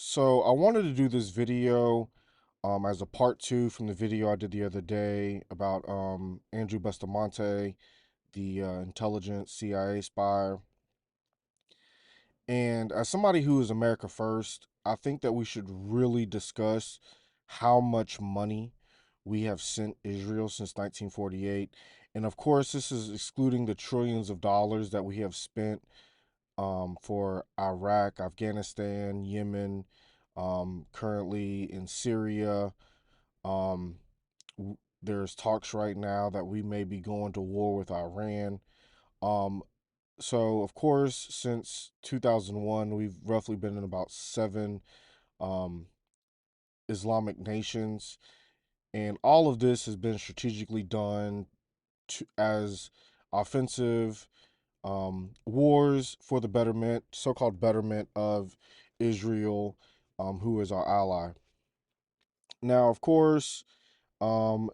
So I wanted to do this video as a part two from the video I did the other day about Andrew Bustamante, the intelligence CIA spy. And as somebody who is America first, I think that we should really discuss how much money we have sent Israel since 1948. And of course, this is excluding the trillions of dollars that we have spent for Iraq, Afghanistan, Yemen, currently in Syria. Um, there's talks right now that we may be going to war with Iran. Um, so, of course, since 2001, we've roughly been in about seven um, Islamic nations, and all of this has been strategically done as offensive wars for the betterment, so-called betterment of Israel, who is our ally. Now, of course,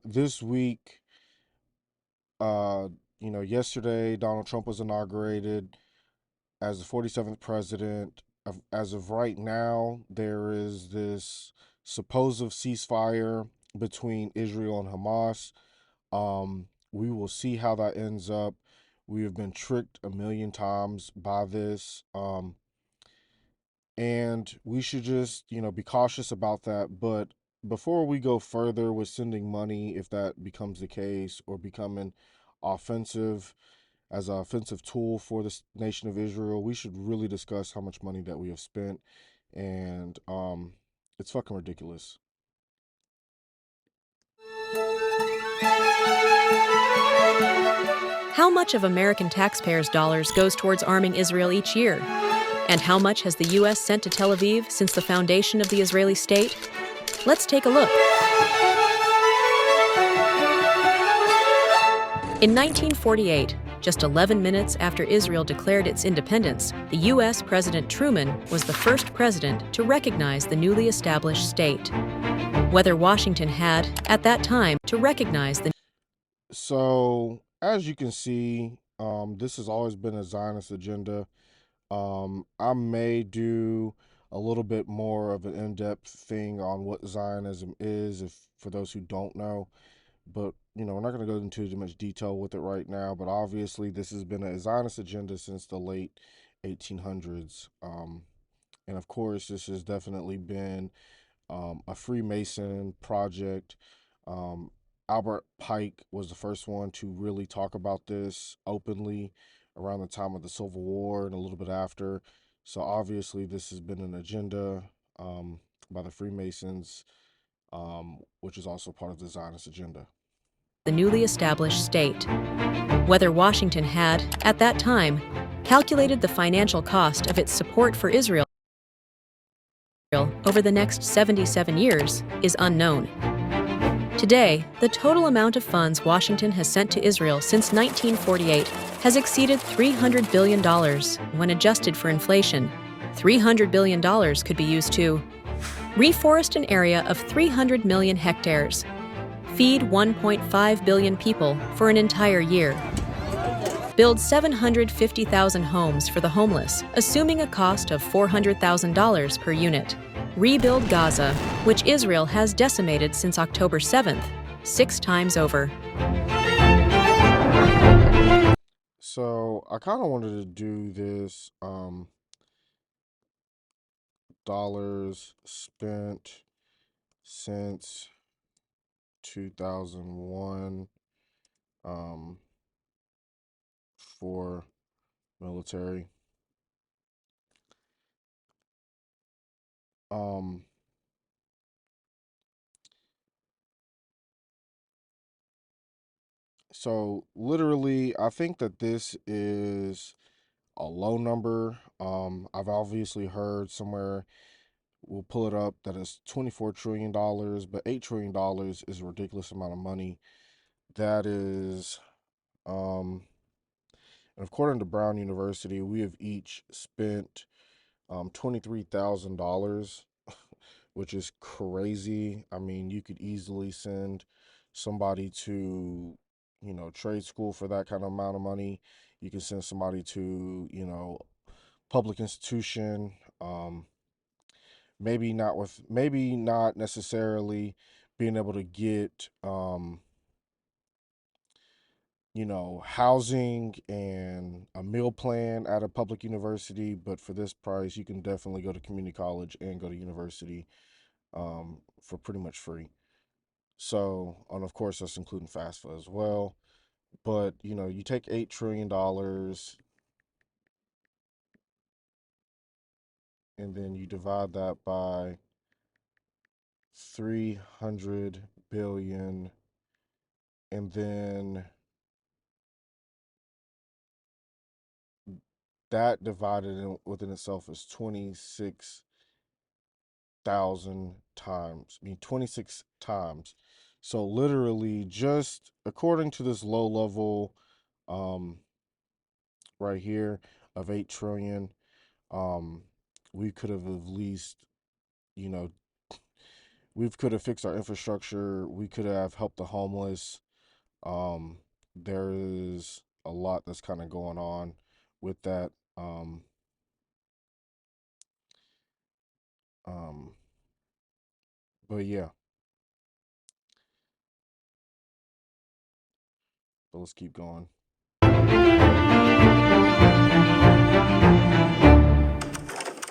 this week, uh, yesterday, Donald Trump was inaugurated as the 47th president. As of right now, there is this supposed ceasefire between Israel and Hamas. We will see how that ends up. We have been tricked a million times by this. And we should just, be cautious about that. But before we go further with sending money, if that becomes the case, or becoming offensive as an offensive tool for the nation of Israel, we should really discuss how much money that we have spent. And it's fucking ridiculous. How much of American taxpayers' dollars goes towards arming Israel each year? And how much has the U.S. sent to Tel Aviv since the foundation of the Israeli state? Let's take a look. In 1948, just 11 minutes after Israel declared its independence, the U.S. President Truman was the first president to recognize the newly established state. Whether Washington had, at that time, to recognize the So, as you can see, this has always been a Zionist agenda. I may do a little bit more of an in-depth thing on what Zionism is, if for those who don't know. But we're not going to go into too much detail with it right now. But obviously, this has been a Zionist agenda since the late 1800s, and of course, this has definitely been a Freemason project. Um, Albert Pike was the first one to really talk about this openly around the time of the Civil War and a little bit after. So obviously, this has been an agenda by the Freemasons, which is also part of the Zionist agenda. newly established state. Whether Washington had, at that time, calculated the financial cost of its support for Israel over the next 77 years is unknown. Today, the total amount of funds Washington has sent to Israel since 1948 has exceeded $300 billion when adjusted for inflation. $300 billion could be used to reforest an area of 300 million hectares, feed 1.5 billion people for an entire year, build 750,000 homes for the homeless, assuming a cost of $400,000 per unit, rebuild Gaza, which Israel has decimated since October 7th, 6 times over. So I kind of wanted to do this dollars spent since 2001 um, for military. Um, so literally, I think that this is a low number. I've obviously heard somewhere, we'll pull it up, that it's $24 trillion, but $8 trillion is a ridiculous amount of money. That is, and according to Brown University, we have each spent $23,000, which is crazy. I mean, you could easily send somebody to, trade school for that kind of amount of money. You can send somebody to, public institution. maybe not necessarily being able to get housing and a meal plan at a public university, but for this price, you can definitely go to community college and go to university for pretty much free. So, and of course, that's including FAFSA as well. But you take $8 trillion and then you divide that by 300 billion, and then that within itself is 26,000 times. I mean, 26 times. So literally, just according to this low level, um, right here of 8 trillion, um, we could have at least, you know, we could have fixed our infrastructure. We could have helped the homeless. Um, there is a lot that's kind of going on with that. Um, but yeah, but let's keep going.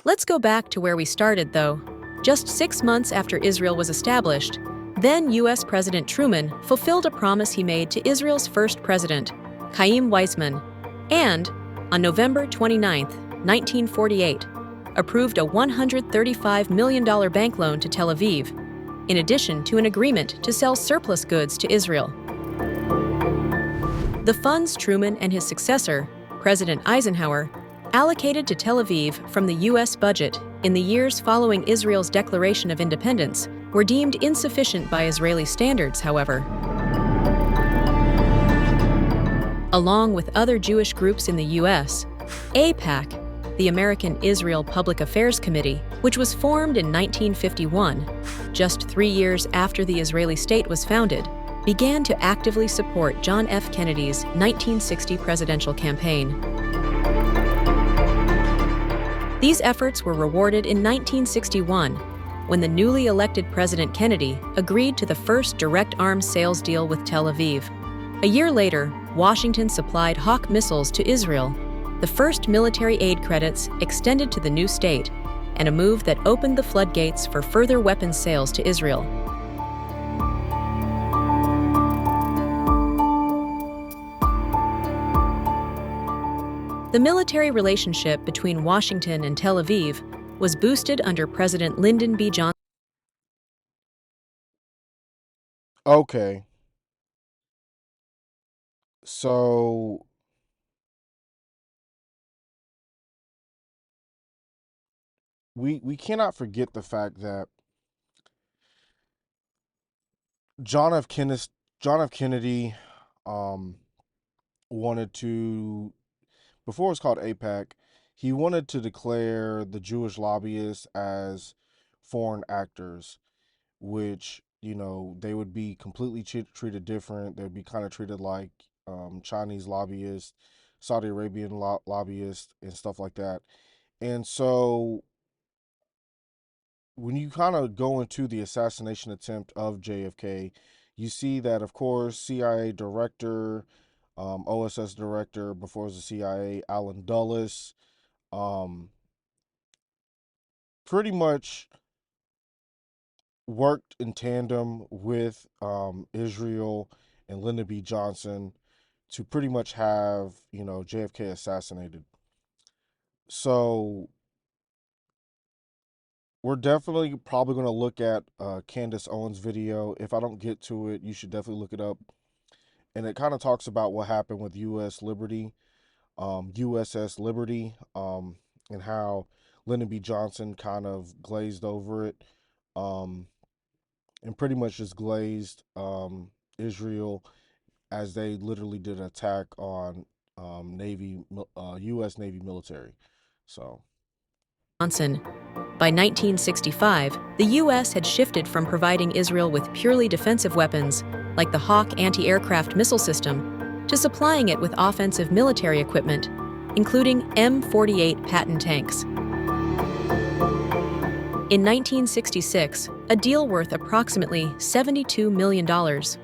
Let's go back to where we started, though. Just 6 months after Israel was established, then U.S. President Truman fulfilled a promise he made to Israel's first president, Chaim Weizmann, and, on November 29, 1948, approved a $135 million bank loan to Tel Aviv, in addition to an agreement to sell surplus goods to Israel. The funds Truman and his successor, President Eisenhower, allocated to Tel Aviv from the U.S. budget in the years following Israel's declaration of independence were deemed insufficient by Israeli standards, however. Along with other Jewish groups in the U.S., AIPAC, the American Israel Public Affairs Committee, which was formed in 1951, just 3 years after the Israeli state was founded, began to actively support John F. Kennedy's 1960 presidential campaign. These efforts were rewarded in 1961, when the newly elected President Kennedy agreed to the first direct arms sales deal with Tel Aviv. A year later, Washington supplied Hawk missiles to Israel, the first military aid credits extended to the new state, and a move that opened the floodgates for further weapons sales to Israel. The military relationship between Washington and Tel Aviv was boosted under President Lyndon B. Johnson. Okay, so we cannot forget the fact that John F. Kennedy, John F. Kennedy, um, wanted to, before it was called AIPAC, he wanted to declare the Jewish lobbyists as foreign actors, which they would be completely treated different. They'd be kind of treated like Chinese lobbyists, Saudi Arabian lobbyists, and stuff like that. And so when you kind of go into the assassination attempt of JFK, you see that, of course, CIA director, OSS director before it was the CIA, Alan Dulles, um, pretty much worked in tandem with Israel and Lyndon B. Johnson to pretty much have JFK assassinated. So we're definitely probably going to look at Candace Owens' video. If I don't get to it, you should definitely look it up. And it kind of talks about what happened with USS Liberty, and how Lyndon B. Johnson kind of glazed over it, um, and pretty much just glazed Israel as they literally did an attack on U.S. Navy military. So. By 1965, the U.S. had shifted from providing Israel with purely defensive weapons, like the Hawk anti-aircraft missile system, to supplying it with offensive military equipment, including M48 Patton tanks. In 1966, a deal worth approximately $72 million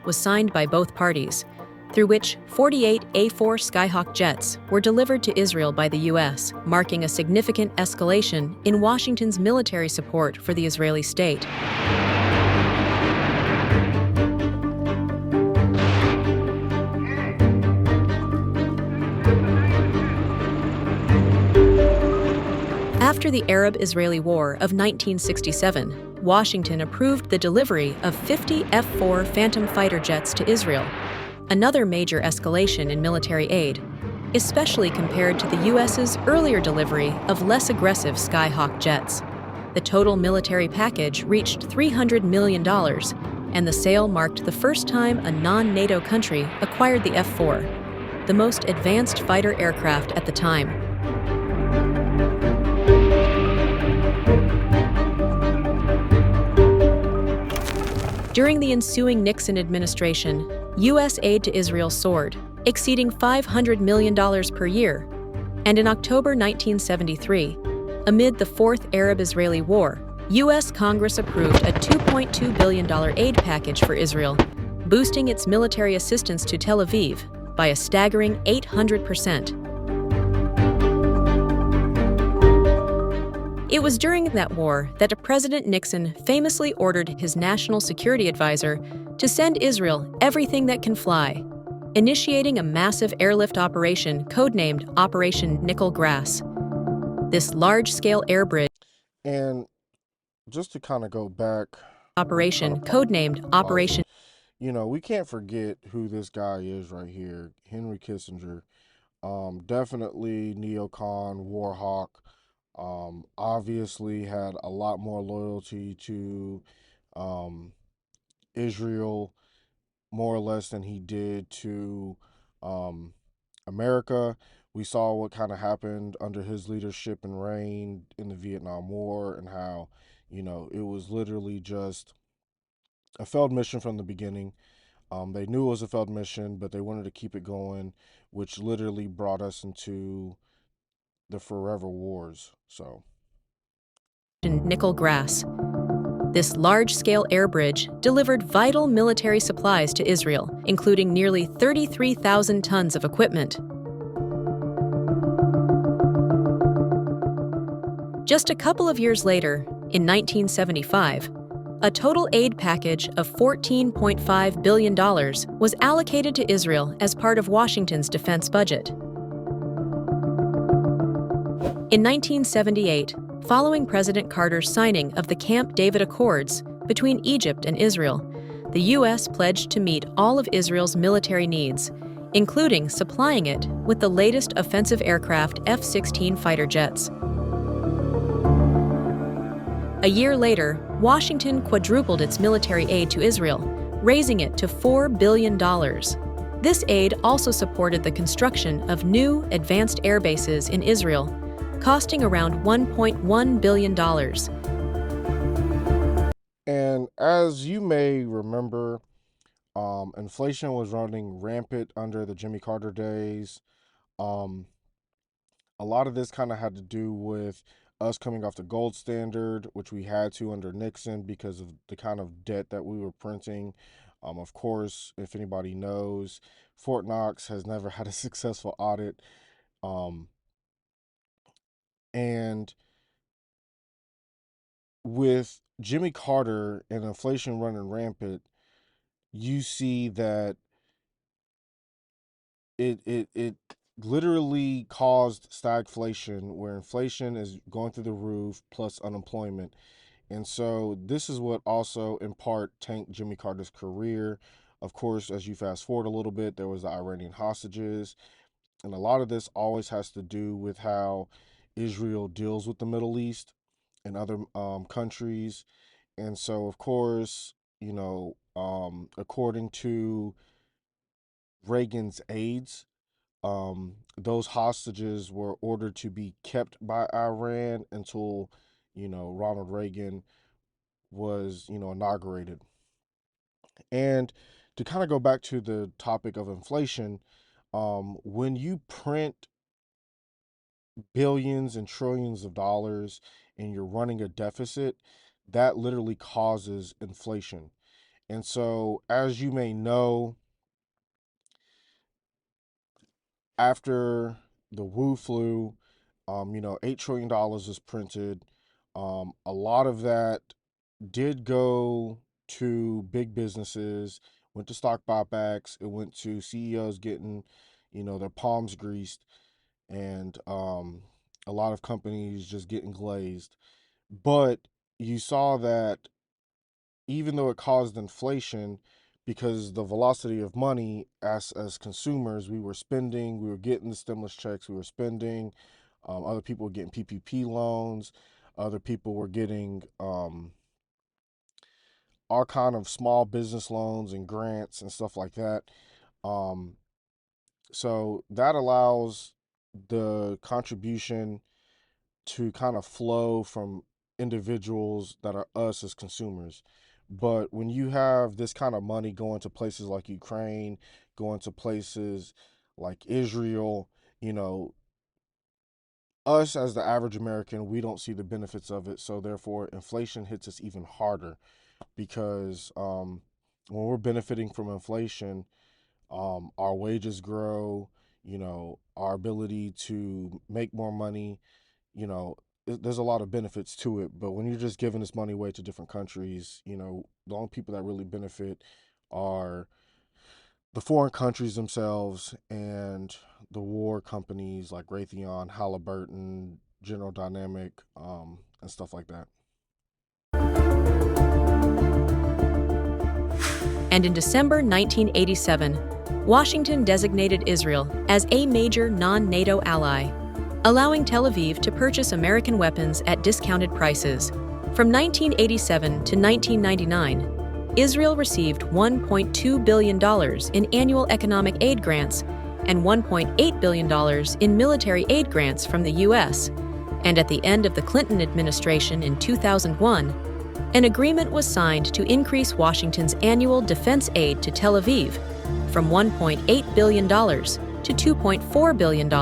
was signed by both parties, through which 48 A-4 Skyhawk jets were delivered to Israel by the U.S., marking a significant escalation in Washington's military support for the Israeli state. After the Arab-Israeli War of 1967, Washington approved the delivery of 50 F-4 Phantom fighter jets to Israel, another major escalation in military aid, especially compared to the U.S.'s earlier delivery of less aggressive Skyhawk jets. The total military package reached $300 million, and the sale marked the first time a non-NATO country acquired the F-4, the most advanced fighter aircraft at the time. During the ensuing Nixon administration, U.S. aid to Israel soared, exceeding $500 million per year. And in October 1973, amid the Fourth Arab-Israeli War, U.S. Congress approved a $2.2 billion aid package for Israel, boosting its military assistance to Tel Aviv by a staggering 800%. It was during that war that President Nixon famously ordered his national security advisor to send Israel everything that can fly, initiating a massive airlift operation codenamed Operation Nickel Grass. This large-scale air bridge And just to kind of go back, kind operation of codenamed pause it. Operation We can't forget who this guy is right here, Henry Kissinger. Definitely neocon, war hawk. Obviously had a lot more loyalty to um, Israel, more or less, than he did to um, America. We saw what kind of happened under his leadership and reign in the Vietnam War, and how, it was literally just a failed mission from the beginning. They knew it was a failed mission, but they wanted to keep it going, which literally brought us into the forever wars. So, Nickel Grass. This large-scale air bridge delivered vital military supplies to Israel, including nearly 33,000 tons of equipment. Just a couple of years later, in 1975, a total aid package of $14.5 billion was allocated to Israel as part of Washington's defense budget. In 1978, following President Carter's signing of the Camp David Accords between Egypt and Israel, the U.S. pledged to meet all of Israel's military needs, including supplying it with the latest offensive aircraft F-16 fighter jets. A year later, Washington quadrupled its military aid to Israel, raising it to $4 billion. This aid also supported the construction of new, advanced air bases in Israel, costing around $1.1 billion. and as you may remember, inflation was running rampant under the Jimmy Carter days. Um, a lot of this kind of had to do with us coming off the gold standard, which we had to under Nixon because of the kind of debt that we were printing. Of course, if anybody knows, Fort Knox has never had a successful audit. Um, and with Jimmy Carter and inflation running rampant, you see that it literally caused stagflation, where inflation is going through the roof plus unemployment. And so this is what also in part tanked Jimmy Carter's career. Of course, as you fast forward a little bit, there was the Iranian hostages, and a lot of this always has to do with how Israel deals with the Middle East and other countries. And so, of course, according to Reagan's aides, those hostages were ordered to be kept by Iran until, Ronald Reagan was, inaugurated. And to kind of go back to the topic of inflation, when you print billions and trillions of dollars and you're running a deficit, that literally causes inflation. And so, as you may know, after the Wu flu, $8 trillion is printed. A lot of that did go to big businesses, went to stock buybacks, it went to CEOs getting, their palms greased, and a lot of companies just getting glazed. But you saw that even though it caused inflation, because the velocity of money, as consumers, we were spending, we were getting the stimulus checks, we were spending. Other people were getting PPP loans. Other people were getting all kind of small business loans and grants and stuff like that. Um, so that allows the contribution to kind of flow from individuals that are us as consumers. But when you have this kind of money going to places like Ukraine, going to places like Israel, you know, us as the average American, we don't see the benefits of it. So therefore, inflation hits us even harder because when we're benefiting from inflation, our wages grow, our ability to make more money, there's a lot of benefits to it. But when you're just giving this money away to different countries, the only people that really benefit are the foreign countries themselves and the war companies like Raytheon, Halliburton, General Dynamic, and stuff like that. And in December 1987, Washington designated Israel as a major non-NATO ally, allowing Tel Aviv to purchase American weapons at discounted prices. From 1987 to 1999, Israel received $1.2 billion in annual economic aid grants and $1.8 billion in military aid grants from the U.S. And at the end of the Clinton administration in 2001, an agreement was signed to increase Washington's annual defense aid to Tel Aviv from $1.8 billion to $2.4 billion.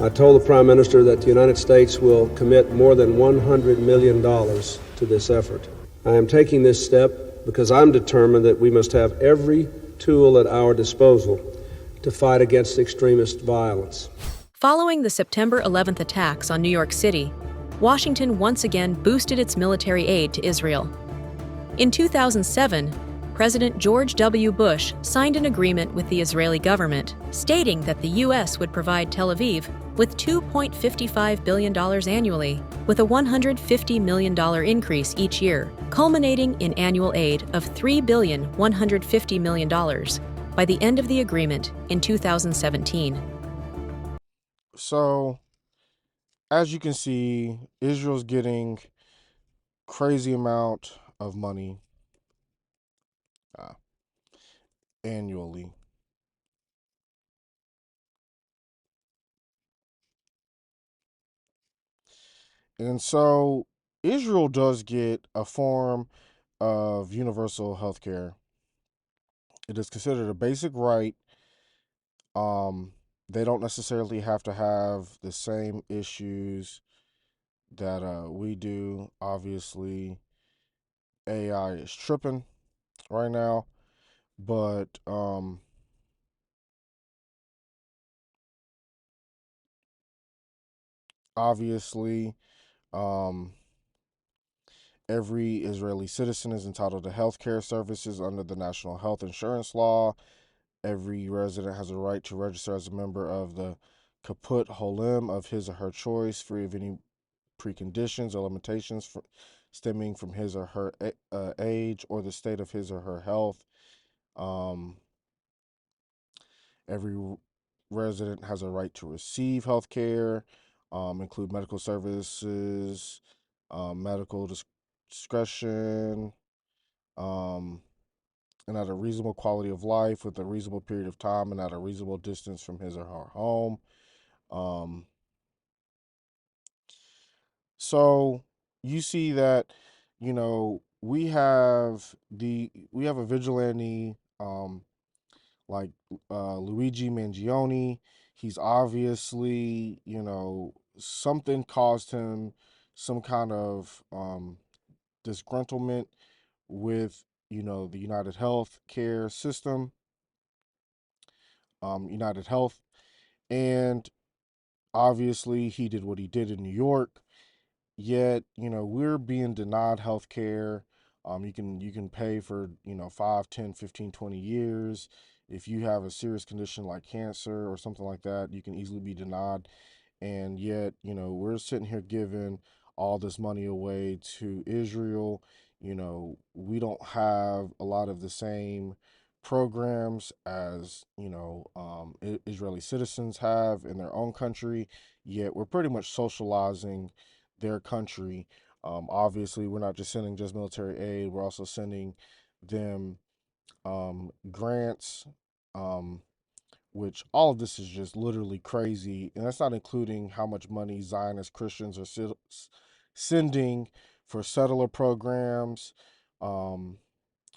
I told the Prime Minister that the United States will commit more than $100 million to this effort. I am taking this step because I'm determined that we must have every tool at our disposal to fight against extremist violence. Following the September 11th attacks on New York City, Washington once again boosted its military aid to Israel. In 2007, President George W. Bush signed an agreement with the Israeli government stating that the U.S. would provide Tel Aviv with $2.55 billion annually, with a $150 million increase each year, culminating in annual aid of $3.15 billion by the end of the agreement in 2017. So, as you can see, Israel's getting crazy amount of money uh, annually. And so Israel does get a form of universal health care. It is considered a basic right. Um, they don't necessarily have to have the same issues that we do. Obviously, AI is tripping right now, but obviously, um, every Israeli citizen is entitled to health care services under the National Health Insurance Law. Every resident has a right to register as a member of the Kaput Holim of his or her choice, free of any preconditions or limitations stemming from his or her age or the state of his or her health. Um, every resident has a right to receive health care, include medical services, medical discretion, um, and at a reasonable quality of life with a reasonable period of time and at a reasonable distance from his or her home. Um, so you see that, we have a vigilante like Luigi Mangione. He's obviously, something caused him some kind of disgruntlement with the United Health Care system, United Health, and obviously he did what he did in New York. Yet we're being denied health care. You can pay for 5, 10, 15, 20 years. If you have a serious condition like cancer or something like that, you can easily be denied. And yet we're sitting here giving all this money away to Israel. We don't have a lot of the same programs as Israeli citizens have in their own country, yet we're pretty much socializing their country. Obviously, we're not just sending just military aid, we're also sending them grants, um, which all of this is just literally crazy. And that's not including how much money Zionist Christians are sending for settler programs, um,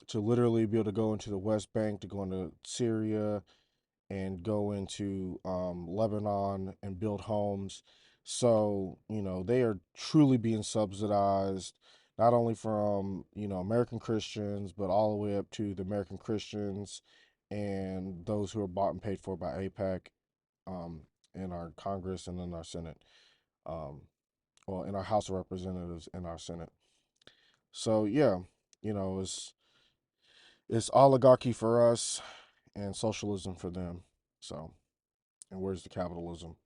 to literally be able to go into the West Bank, to go into Syria, and go into Lebanon and build homes. So, they are truly being subsidized, not only from, American Christians, but all the way up to the American Christians and those who are bought and paid for by APAC, um, in our Congress and in our Senate. Um, well, in our House of Representatives and our Senate. So, yeah, it's oligarchy for us and socialism for them. So, and where's the capitalism?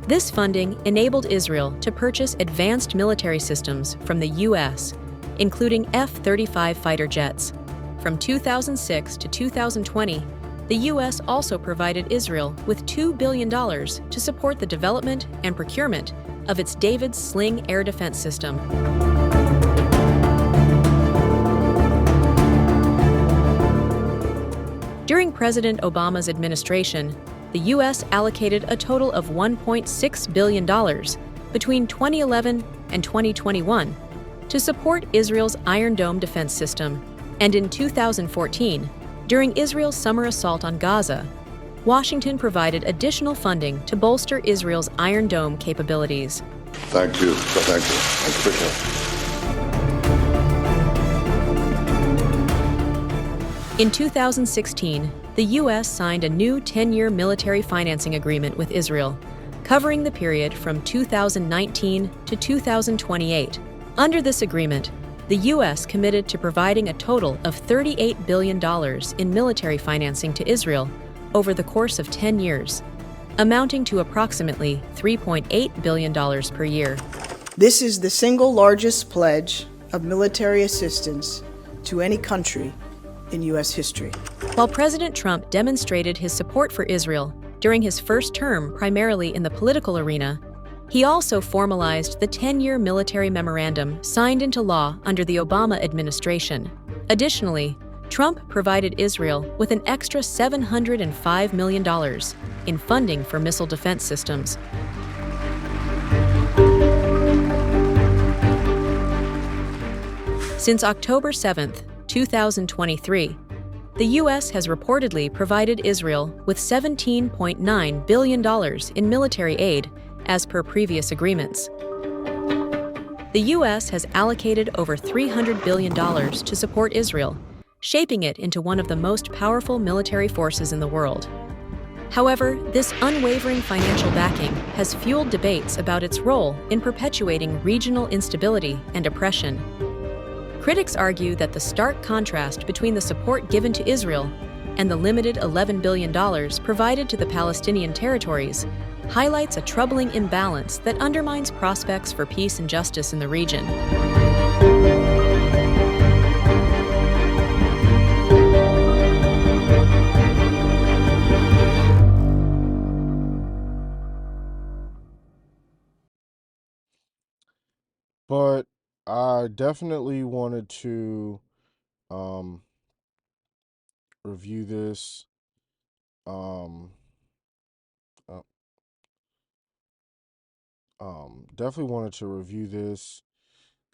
This funding enabled Israel to purchase advanced military systems from the U.S., including F-35 fighter jets. From 2006 to 2020, the U.S. also provided Israel with $2 billion to support the development and procurement of its David's Sling air defense system. During President Obama's administration, the U.S. allocated a total of $1.6 billion between 2011 and 2021 to support Israel's Iron Dome defense system, and in 2014, during Israel's summer assault on Gaza, Washington provided additional funding to bolster Israel's Iron Dome capabilities. Thank you. Thank you. I appreciate it. In 2016, the U.S. signed a new 10-year military financing agreement with Israel, covering the period from 2019 to 2028. Under this agreement, the U.S. committed to providing a total of $38 billion in military financing to Israel over the course of 10 years, amounting to approximately $3.8 billion per year. This is the single largest pledge of military assistance to any country in U.S. history. While President Trump demonstrated his support for Israel during his first term primarily in the political arena, he also formalized the 10-year military memorandum signed into law under the Obama administration. Additionally, Trump provided Israel with an extra $705 million in funding for missile defense systems. Since October 7, 2023, the U.S. has reportedly provided Israel with $17.9 billion in military aid as per previous agreements. The U.S. has allocated over $300 billion to support Israel, shaping it into one of the most powerful military forces in the world. However, this unwavering financial backing has fueled debates about its role in perpetuating regional instability and oppression. Critics argue that the stark contrast between the support given to Israel and the limited $11 billion provided to the Palestinian territories highlights a troubling imbalance that undermines prospects for peace and justice in the region. But I definitely wanted to um, review this. Um, uh, Definitely wanted to review this.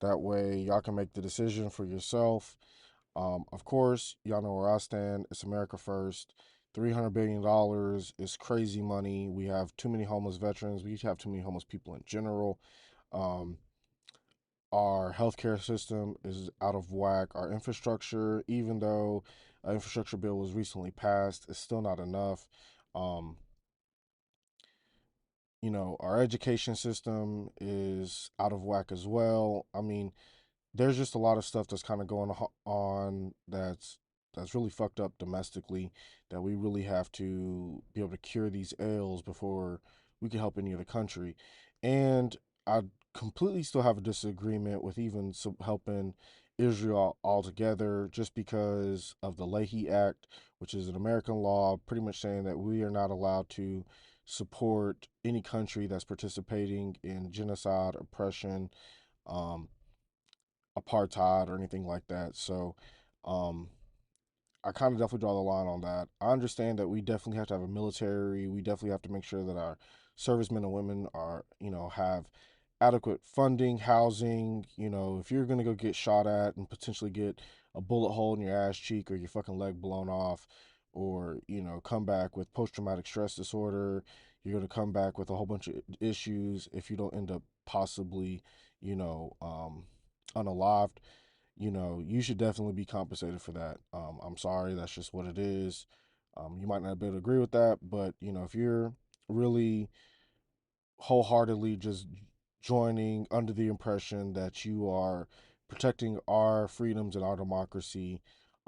That way, y'all can make the decision for yourself. Of course, y'all know where I stand. It's America first. $300 billion is crazy money. We have too many homeless veterans. We have too many homeless people in general. Um, our healthcare system is out of whack. Our infrastructure, even though an infrastructure bill was recently passed, is still not enough. Um, our education system is out of whack as well. I mean, there's just a lot of stuff that's kind of going on that's really fucked up domestically that we really have to be able to cure these ails before we can help any other country. And I completely still have a disagreement with even helping Israel altogether just because of the Leahy Act, which is an American law pretty much saying that we are not allowed to support any country that's participating in genocide, oppression, um, apartheid or anything like that. So um, I kind of definitely draw the line on that. I understand that we definitely have to have a military. We definitely have to make sure that our servicemen and women are, have adequate funding, housing. If you're going to go get shot at and potentially get a bullet hole in your ass cheek or your fucking leg blown off, or, come back with post traumatic stress disorder, you're going to come back with a whole bunch of issues if you don't end up possibly, you know, um, unalived. You should definitely be compensated for that. I'm sorry, that's just what it is. You might not be able to agree with that, but if you're really wholeheartedly just joining under the impression that you are protecting our freedoms and our democracy,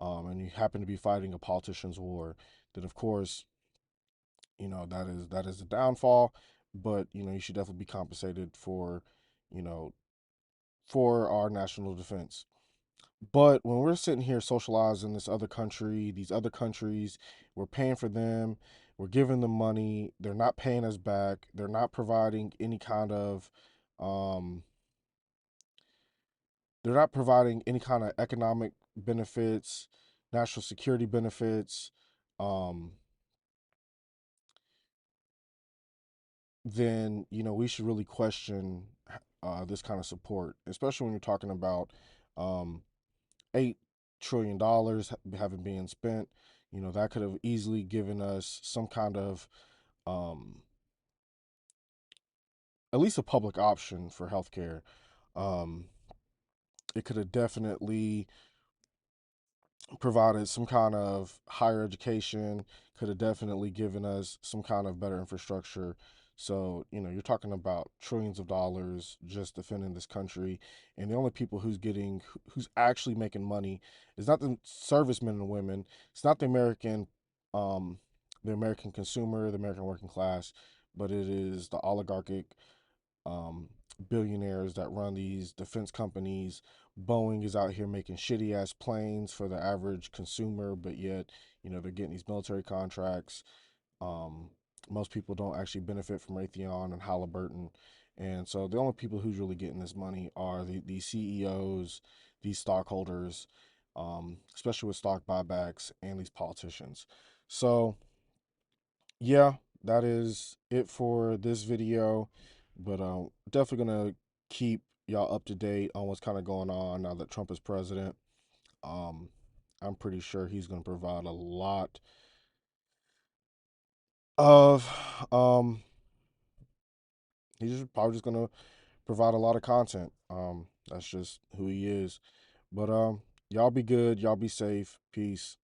and you happen to be fighting a politician's war, then of course, that is a downfall. But you should definitely be compensated you know, for our national defense. But when we're sitting here socializing this other country, these other countries, we're paying for them, we're giving them money, they're not paying us back, they're not providing any kind of um they're not providing any kind of economic benefits, national security benefits, um then we should really question this kind of support, especially when you're talking about um $8 trillion having been spent. That could have easily given us some kind of um, at least a public option for healthcare. Um, it could have definitely provided some kind of higher education, could have definitely given us some kind of better infrastructure. So, you're talking about trillions of dollars just defending this country. And the only people who's actually making money is not the servicemen and women. It's not um, the American consumer, the American working class, but it is the oligarchic um, billionaires that run these defense companies. Boeing is out here making shitty ass planes for the average consumer, but yet, they're getting these military contracts. Um, Most people don't actually benefit from Raytheon and Halliburton. And so the only people who's really getting this money are the CEOs, these stockholders, especially with stock buybacks, and these politicians. So, yeah, that is it for this video. But definitely gonna keep y'all up to date on what's kind of going on now that Trump is president. Um, I'm pretty sure he's gonna provide a lot of he's probably just gonna provide a lot of content. That's just who he is. But y'all be good, y'all be safe, peace.